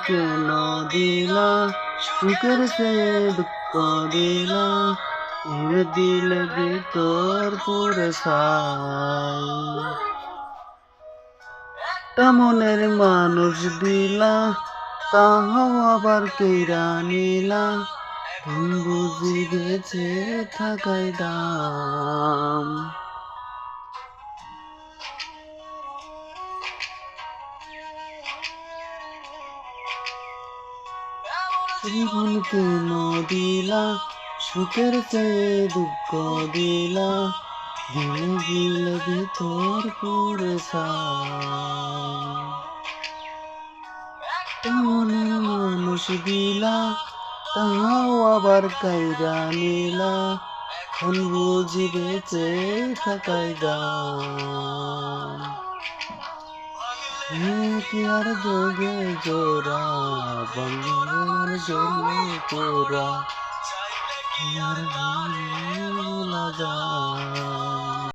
কেন দিলা সুখের চেয়ে দুঃখ দিলা মনে দিলে ভিতর পুরে ছাই একটা মনের মানুষ দিলা তাহাও আবার কেইরা নিলা কোন বুঝি বেঁচে থাকাই দাম জীবন কেন দিলা সুখের চেয়ে দুঃখ দিলা দিলে দিলে ভিতর পুরে ছাই মনের মানুষ দিলা তাহাও আবার কাইরা নিলা এখন বুঝি বেঁচে থাকাই দাম কি আর যোগে জোড়া বন্ধুর জন্য তোরা আর ভোলা যায়।